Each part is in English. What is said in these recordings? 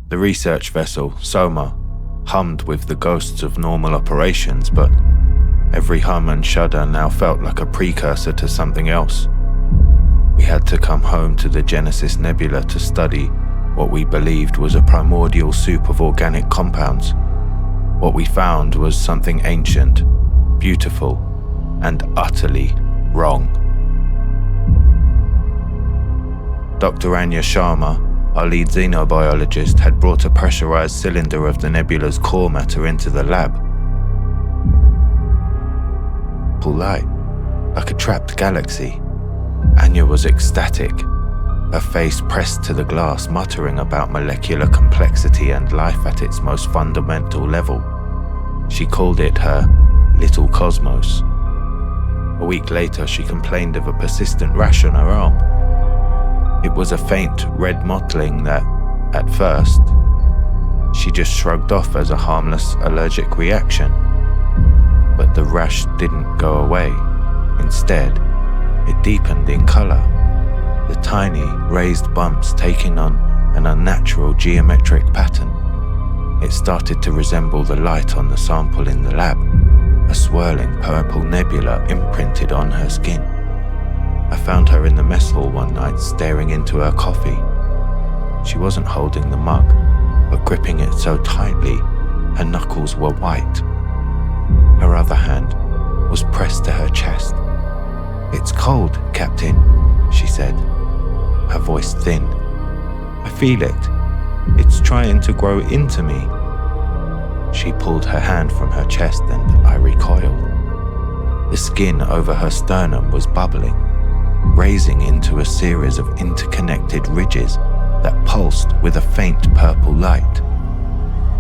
The research vessel, Soma, hummed with the ghosts of normal operations, but every hum and shudder now felt like a precursor to something else. We had to come home to the Genesis Nebula to study what we believed was a primordial soup of organic compounds. What we found was something ancient, beautiful, and utterly wrong. Dr. Anya Sharma, our lead xenobiologist, had brought a pressurized cylinder of the nebula's core matter into the lab. Light, like a trapped galaxy. Anya was ecstatic, her face pressed to the glass, muttering about molecular complexity and life at its most fundamental level. She called it her little cosmos. A week later, she complained of a persistent rash on her arm. It was a faint red mottling that, at first, she just shrugged off as a harmless allergic reaction. But the rash didn't go away. Instead, it deepened in color, the tiny, raised bumps taking on an unnatural geometric pattern. It started to resemble the light on the sample in the lab, a swirling purple nebula imprinted on her skin. I found her in the mess hall one night staring into her coffee. She wasn't holding the mug, but gripping it so tightly, her knuckles were white. Her other hand was pressed to her chest. "It's cold, Captain," she said, her voice thin. "I feel it. It's trying to grow into me." She pulled her hand from her chest and I recoiled. The skin over her sternum was bubbling, raising into a series of interconnected ridges that pulsed with a faint purple light.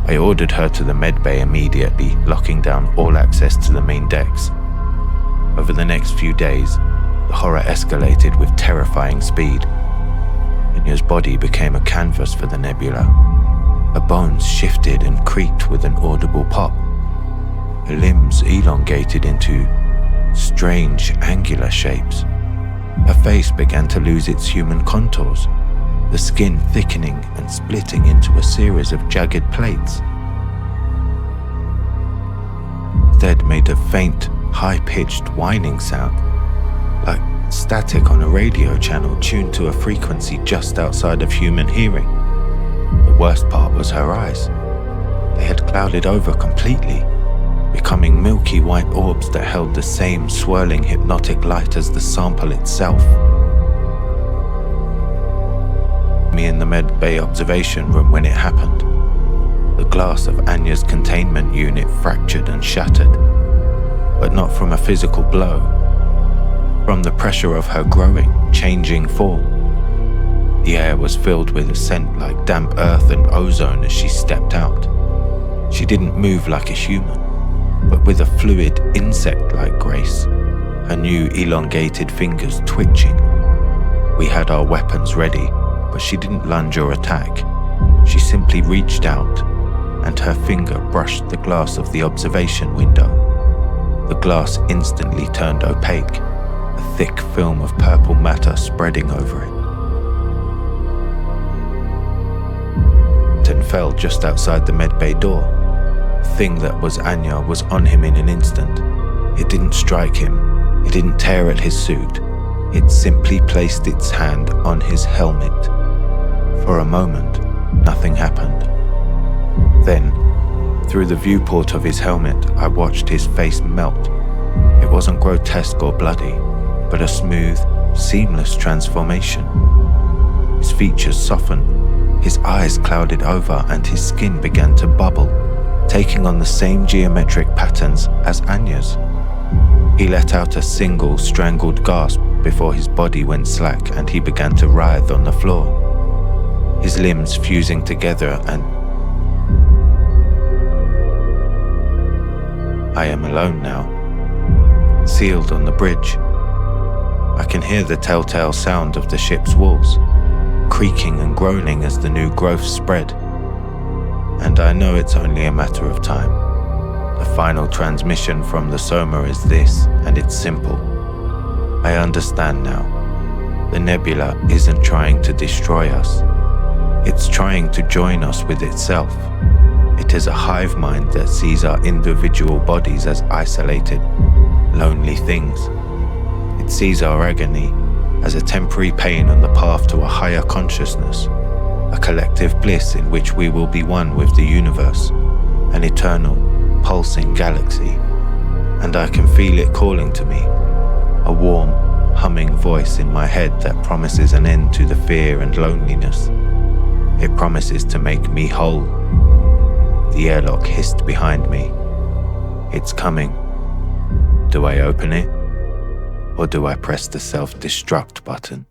I ordered her to the medbay immediately, locking down all access to the main decks. Over the next few days, the horror escalated with terrifying speed. Anya's body became a canvas for the nebula. Her bones shifted and creaked with an audible pop. Her limbs elongated into strange, angular shapes. Her face began to lose its human contours, the skin thickening and splitting into a series of jagged plates. Instead made a faint, high-pitched whining sound, like static on a radio channel tuned to a frequency just outside of human hearing. The worst part was her eyes. They had clouded over completely, becoming milky white orbs that held the same swirling hypnotic light as the sample itself. Me in the med bay observation room when it happened. The glass of Anya's containment unit fractured and shattered, but not from a physical blow, from the pressure of her growing, changing form. The air was filled with a scent like damp earth and ozone as she stepped out. She didn't move like a human, but with a fluid, insect-like grace, her new elongated fingers twitching. We had our weapons ready, but she didn't lunge or attack. She simply reached out, and her finger brushed the glass of the observation window. The glass instantly turned opaque, a thick film of purple matter spreading over it. And fell just outside the medbay door. The thing that was Anya was on him in an instant. It didn't strike him. It didn't tear at his suit. It simply placed its hand on his helmet. For a moment, nothing happened. Then, through the viewport of his helmet, I watched his face melt. It wasn't grotesque or bloody, but a smooth, seamless transformation. His features softened, his eyes clouded over, and his skin began to bubble, taking on the same geometric patterns as Anya's. He let out a single strangled gasp before his body went slack and he began to writhe on the floor, his limbs fusing together, and I am alone now, sealed on the bridge. I can hear the telltale sound of the ship's walls, creaking and groaning as the new growth spread. And I know it's only a matter of time. The final transmission from the Soma is this, and it's simple. I understand now. The nebula isn't trying to destroy us. It's trying to join us with itself. It is a hive mind that sees our individual bodies as isolated, lonely things. It sees our agony as a temporary pain on the path to a higher consciousness, a collective bliss in which we will be one with the universe, an eternal, pulsing galaxy. And I can feel it calling to me, a warm, humming voice in my head that promises an end to the fear and loneliness. It promises to make me whole. The airlock hissed behind me. It's coming. Do I open it? Or do I press the self-destruct button?